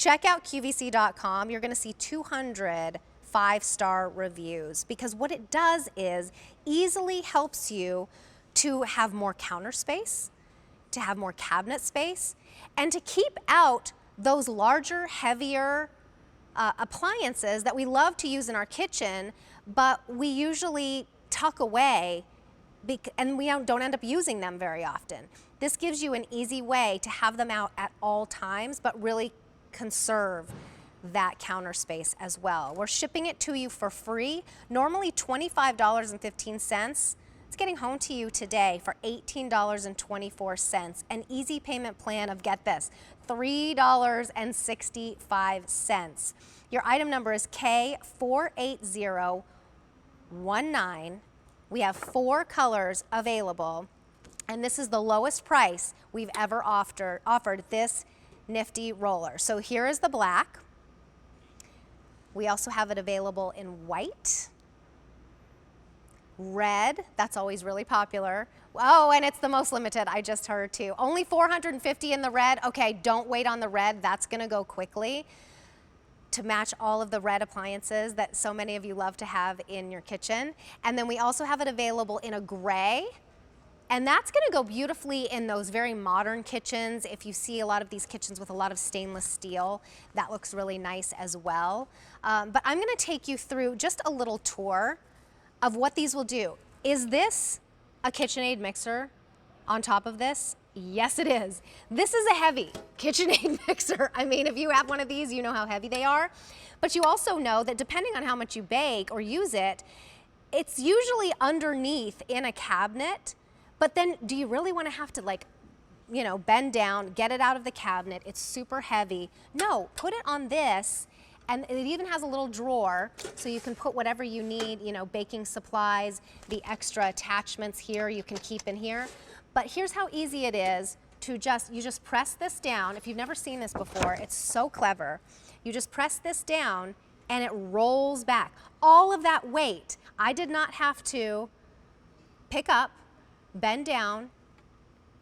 check out QVC.com. You're going to see 200 5-star reviews, because what it does is easily helps you to have more counter space, to have more cabinet space, and to keep out those larger, heavier appliances that we love to use in our kitchen, but we usually tuck away and we don't end up using them very often. This gives you an easy way to have them out at all times, but really conserve that counter space as well. We're shipping it to you for free, normally $25.15. It's getting home to you today for $18.24. An easy payment plan of, get this, $3.65. Your item number is K48019. We have 4 colors available, and this is the lowest price we've ever offered this Nifty roller. So here is the black. We also have it available in white, red, that's always really popular. Oh, and it's the most limited, I just heard too. Only 450 in the red. Okay, don't wait on the red, that's gonna go quickly, to match all of the red appliances that so many of you love to have in your kitchen. And then we also have it available in a gray, and that's gonna go beautifully in those very modern kitchens. If you see a lot of these kitchens with a lot of stainless steel, that looks really nice as well. But I'm gonna take you through just a little tour of what these will do. Is this a KitchenAid mixer on top of this? Yes, it is. This is a heavy KitchenAid mixer. I mean, if you have one of these, you know how heavy they are. But you also know that depending on how much you bake or use it, it's usually underneath in a cabinet. But then do you really want to have to, like, you know, bend down, get it out of the cabinet? It's super heavy. No, put it on this, and it even has a little drawer so you can put whatever you need, you know, baking supplies, the extra attachments here you can keep in here. But here's how easy it is to you just press this down. If you've never seen this before, it's so clever. You just press this down and it rolls back. All of that weight, I did not have to pick up, bend down,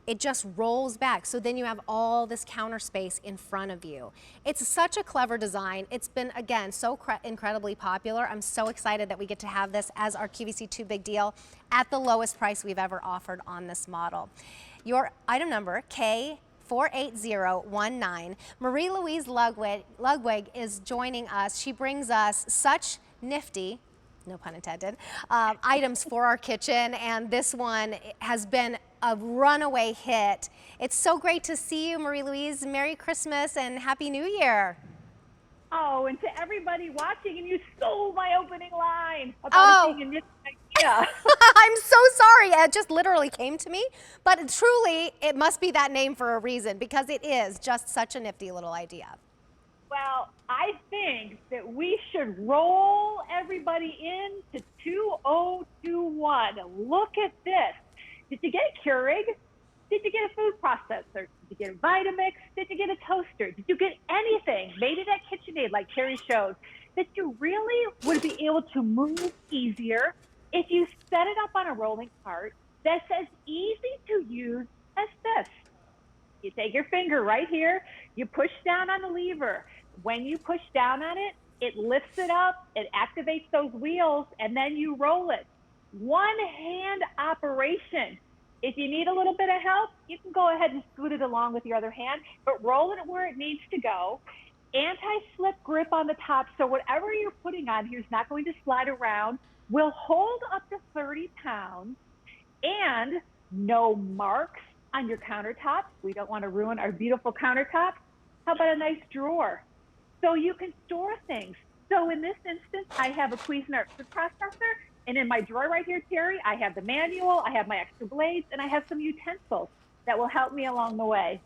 it just rolls back. So then you have all this counter space in front of you. It's such a clever design. It's been, again, so incredibly popular. I'm so excited that we get to have this as our QVC 2 Big Deal at the lowest price we've ever offered on this model. Your item number, K48019. Marie-Louise Ludwig is joining us. She brings us such nifty, no pun intended, items for our kitchen, and this one has been a runaway hit. It's so great to see you, Marie-Louise. Merry Christmas and Happy New Year. Oh, and to everybody watching, and you stole my opening line about it being a nifty idea. I'm so sorry. It just literally came to me, but truly, it must be that name for a reason, because it is just such a nifty little idea. Well, I think that we should roll everybody in to 2021. Look at this. Did you get a Keurig? Did you get a food processor? Did you get a Vitamix? Did you get a toaster? Did you get anything made in that KitchenAid like Terry showed that you really would be able to move easier if you set it up on a rolling cart that's as easy to use as this? You take your finger right here, you push down on the lever. When you push down on it, it lifts it up, it activates those wheels, and then you roll it. One hand operation. If you need a little bit of help, you can go ahead and scoot it along with your other hand, but roll it where it needs to go. Anti-slip grip on the top, so whatever you're putting on here is not going to slide around. Will hold up to 30 pounds, and no marks on your countertops. We don't want to ruin our beautiful countertops. How about a nice drawer? So you can store things. So in this instance, I have a Cuisinart food processor, and in my drawer right here, Terry, I have the manual, I have my extra blades, and I have some utensils that will help me along the way.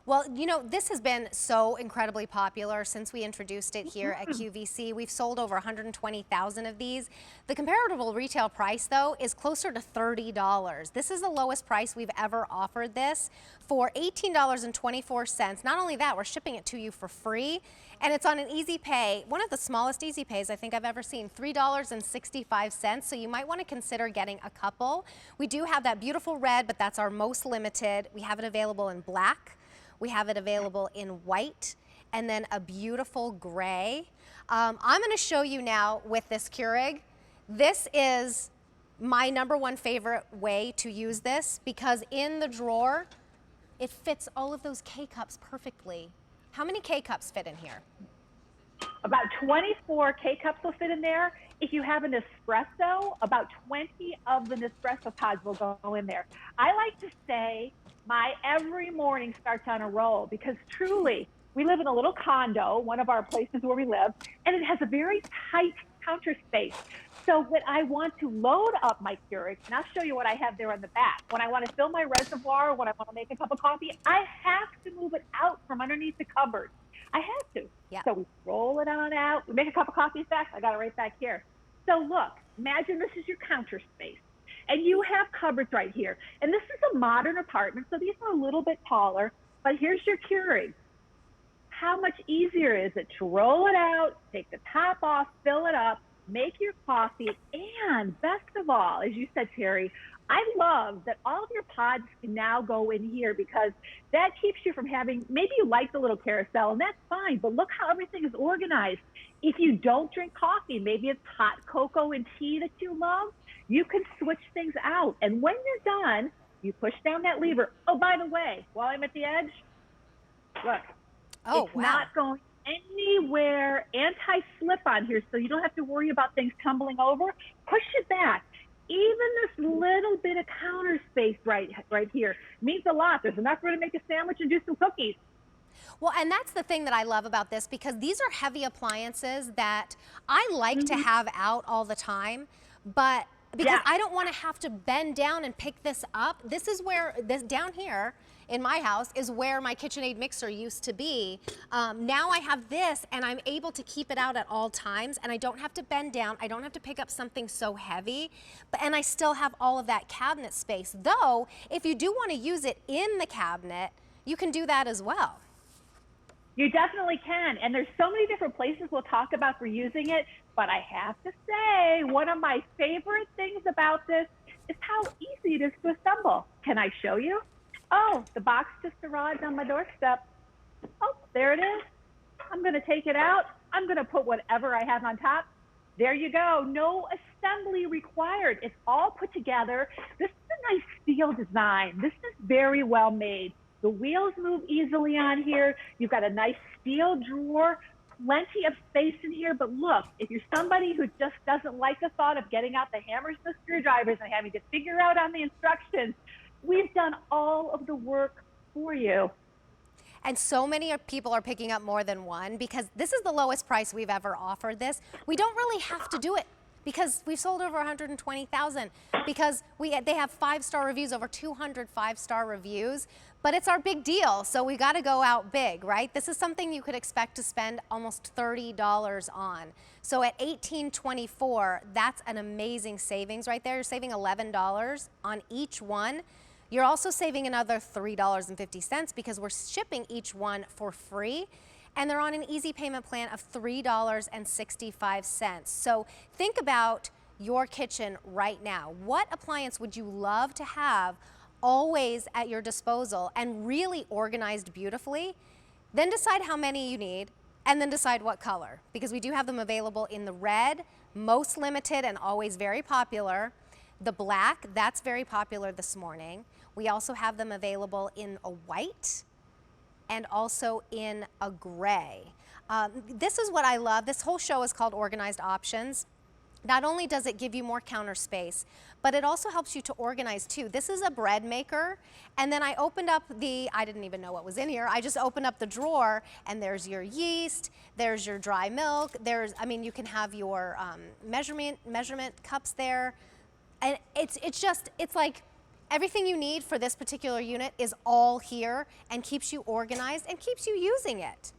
Well, you know, this has been so incredibly popular since we introduced it here at QVC. We've sold over 120,000 of these. The comparable retail price, though, is closer to $30. This is the lowest price we've ever offered this for $18.24. Not only that, we're shipping it to you for free, and it's on an easy pay, one of the smallest easy pays I think I've ever seen, $3.65. So you might want to consider getting a couple. We do have that beautiful red, but that's our most limited. We have it available in black. We have it available in white, and then a beautiful gray. I'm going to show you now with this Keurig. This is my #1 favorite way to use this because in the drawer, it fits all of those K-cups perfectly. How many K-cups fit in here? About 24 K-cups will fit in there. If you have an espresso, about 20 of the Nespresso pods will go in there. I like to say my every morning starts on a roll because truly, we live in a little condo, one of our places where we live, and it has a very tight counter space. So when I want to load up my Keurig, and I'll show you what I have there on the back. When I want to fill my reservoir, when I want to make a cup of coffee, I have to move it out from underneath the cupboard. I have to. Yeah. So we roll it on out. We make a cup of coffee back. I got it right back here. So look, imagine this is your counter space. And you have cupboards right here. And this is a modern apartment, so these are a little bit taller. But here's your Keurig. How much easier is it to roll it out, take the top off, fill it up, make your coffee, and best of all, as you said, Terry, I love that all of your pods can now go in here because that keeps you from having, maybe you like the little carousel and that's fine, but look how everything is organized. If you don't drink coffee, maybe it's hot cocoa and tea that you love, you can switch things out. And when you're done, you push down that lever. Oh, by the way, while I'm at the edge, look, it's not going anywhere, anti-slip on here, so you don't have to worry about things tumbling over. Push it back. Even this little bit of counter space right here means a lot. There's enough room to make a sandwich and do some cookies. Well, and that's the thing that I love about this because these are heavy appliances that I like to have out all the time, but because I don't want to have to bend down and pick this up. This is where, this down here in my house is where my KitchenAid mixer used to be. Now I have this and I'm able to keep it out at all times and I don't have to bend down. I don't have to pick up something so heavy, and I still have all of that cabinet space. Though, if you do want to use it in the cabinet, you can do that as well. You definitely can. And there's so many different places we'll talk about for using it. But I have to say, one of my favorite things about this is how easy it is to assemble. Can I show you? Oh, the box just arrived on my doorstep. Oh, there it is. I'm going to take it out. I'm going to put whatever I have on top. There you go. No assembly required. It's all put together. This is a nice steel design. This is very well made. The wheels move easily on here. You've got a nice steel drawer, plenty of space in here. But look, if you're somebody who just doesn't like the thought of getting out the hammers and the screwdrivers and having to figure out on the instructions, we've done all of the work for you. And so many people are picking up more than one because this is the lowest price we've ever offered this. We don't really have to do it because we've sold over 120,000 because they have 5-star reviews, over 200 5-star reviews, but it's our big deal. So we got to go out big, right? This is something you could expect to spend almost $30 on. So at $18.24, that's an amazing savings right there. You're saving $11 on each one. You're also saving another $3.50 because we're shipping each one for free. And they're on an easy payment plan of $3.65. So think about your kitchen right now. What appliance would you love to have always at your disposal and really organized beautifully? Then decide how many you need and then decide what color, because we do have them available in the red, most limited and always very popular. The black, that's very popular this morning. We also have them available in a white and also in a gray. This is what I love. This whole show is called Organized Options. Not only does it give you more counter space, but it also helps you to organize too. This is a bread maker, and then I opened up I didn't even know what was in here. I just opened up the drawer, and there's your yeast, there's your dry milk, you can have your measurement cups there. And it's like everything you need for this particular unit is all here and keeps you organized and keeps you using it.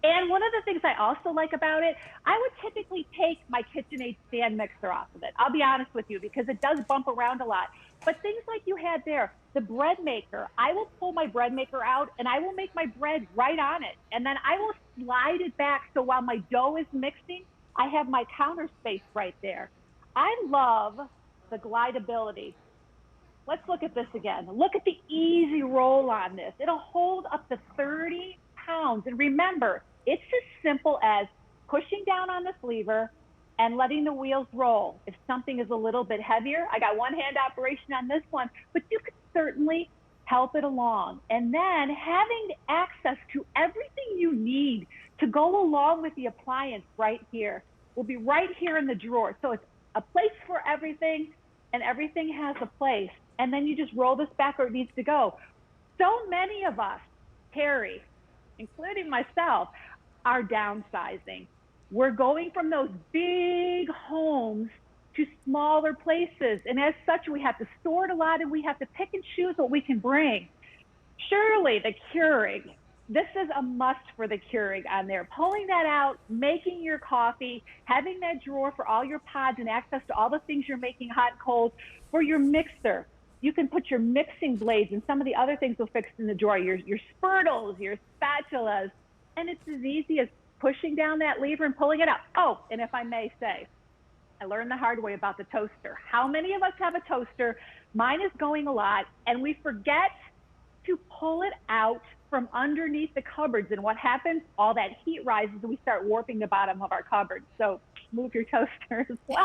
And one of the things I also like about it, I would typically take my KitchenAid stand mixer off of it. I'll be honest with you, because it does bump around a lot. But things like you had there, the bread maker, I will pull my bread maker out and I will make my bread right on it. And then I will slide it back so while my dough is mixing, I have my counter space right there. I love the glideability. Let's look at this again. Look at the easy roll on this. It'll hold up to 30 pounds. And remember, it's as simple as pushing down on this lever and letting the wheels roll. If something is a little bit heavier, I got one hand operation on this one, but you could certainly help it along. And then having access to everything you need to go along with the appliance right here will be right here in the drawer. So it's a place for everything, and everything has a place. And then you just roll this back where it needs to go. So many of us, Terry, including myself, are downsizing. We're going from those big homes to smaller places. And as such, we have to store it a lot, and we have to pick and choose what we can bring. Surely the Keurig, this is a must for the Keurig on there. Pulling that out, making your coffee, having that drawer for all your pods and access to all the things you're making hot and cold. For your mixer, you can put your mixing blades and some of the other things will fix in the drawer, your spurtles, your spatulas, and it's as easy as pushing down that lever and pulling it out. Oh, and if I may say, I learned the hard way about the toaster. How many of us have a toaster? Mine is going a lot, and we forget to pull it out from underneath the cupboards. And what happens? All that heat rises, and we start warping the bottom of our cupboards. So move your toaster as well.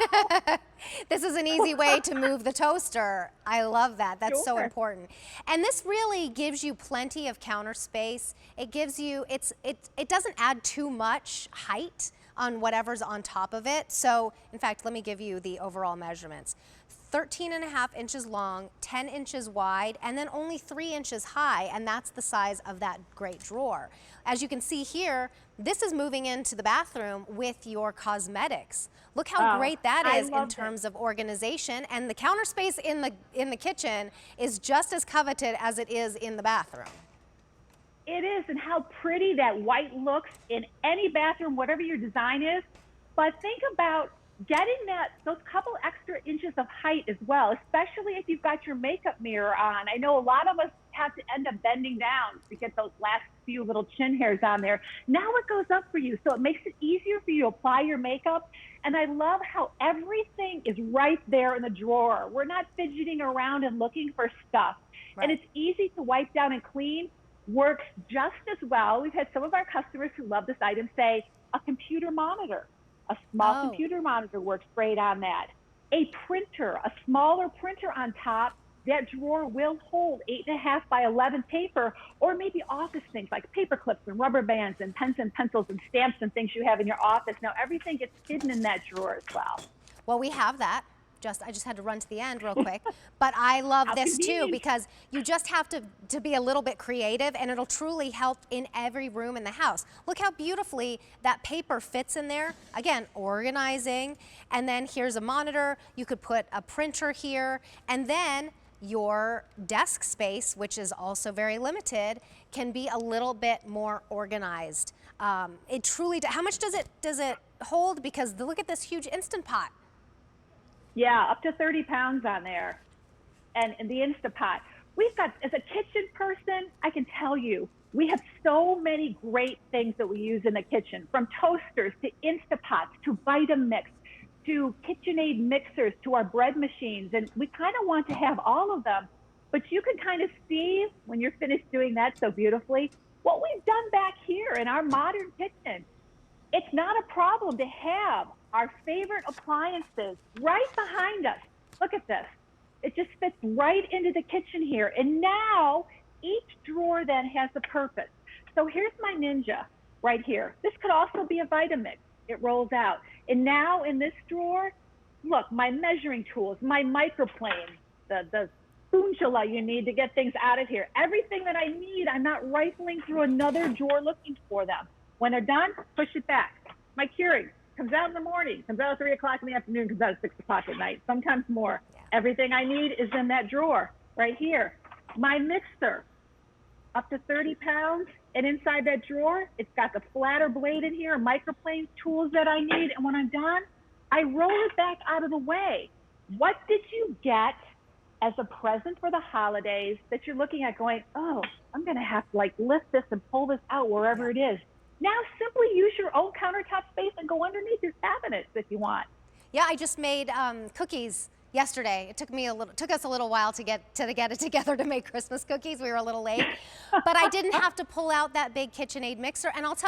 This is an easy way to move the toaster. I love that. That's so Sure. important. And this really gives you plenty of counter space. It gives you, it doesn't add too much height on whatever's on top of it. So in fact, let me give you the overall measurements. 13.5 inches long, 10 inches wide, and then only 3 inches high, and that's the size of that great drawer. As you can see here, this is moving into the bathroom with your cosmetics. Look how great that is in terms of organization, and the counter space in the kitchen is just as coveted as it is in the bathroom. It is, and how pretty that white looks in any bathroom, whatever your design is. But think about getting those couple extra inches of height as well, especially if you've got your makeup mirror on. I know a lot of us have to end up bending down to get those last few little chin hairs on there. Now it goes up for you, so it makes it easier for you to apply your makeup. And I love how everything is right there in the drawer. We're not fidgeting around and looking for stuff. Right. And it's easy to wipe down and clean. Works just as well. We've had some of our customers who love this item say a computer monitor. A small computer monitor works great on that. A printer, a smaller printer on top, that drawer will hold 8.5 by 11 paper, or maybe office things like paper clips and rubber bands and pens and pencils and stamps and things you have in your office. Now everything gets hidden in that drawer as well. Well, we have that. I just had to run to the end real quick, but I love this too, because you just have to be a little bit creative, and it'll truly help in every room in the house. Look how beautifully that paper fits in there. Again, organizing, and then here's a monitor. You could put a printer here, and then your desk space, which is also very limited, can be a little bit more organized. It truly, how much does it hold? Because look at this huge Instant Pot. Yeah, up to 30 pounds on there. And the Instapot. We've got, as a kitchen person, I can tell you, we have so many great things that we use in the kitchen, from toasters to Instapots to Vitamix to KitchenAid mixers to our bread machines. And we kind of want to have all of them. But you can kind of see, when you're finished doing that so beautifully, what we've done back here in our modern kitchen. It's not a problem to have our favorite appliances right behind us. Look at this. It just fits right into the kitchen here. And now each drawer then has a purpose. So here's my Ninja right here. This could also be a Vitamix. It rolls out. And now in this drawer, look, my measuring tools, my microplane, the spatula you need to get things out of here. Everything that I need, I'm not rifling through another drawer looking for them. When they're done, push it back. My Keurig comes out in the morning, comes out at 3 o'clock in the afternoon, comes out at 6 o'clock at night, sometimes more. Yeah. Everything I need is in that drawer right here. My mixer, up to 30 pounds, and inside that drawer, it's got the flatter blade in here, microplane tools that I need, and when I'm done, I roll it back out of the way. What did you get as a present for the holidays that you're looking at going, oh, I'm gonna have to like lift this and pull this out wherever it is? Now simply use your own countertop space and go underneath your cabinets if you want. Yeah, I just made cookies yesterday. It took us a little while to get it together to make Christmas cookies. We were a little late, but I didn't have to pull out that big KitchenAid mixer. And I'll tell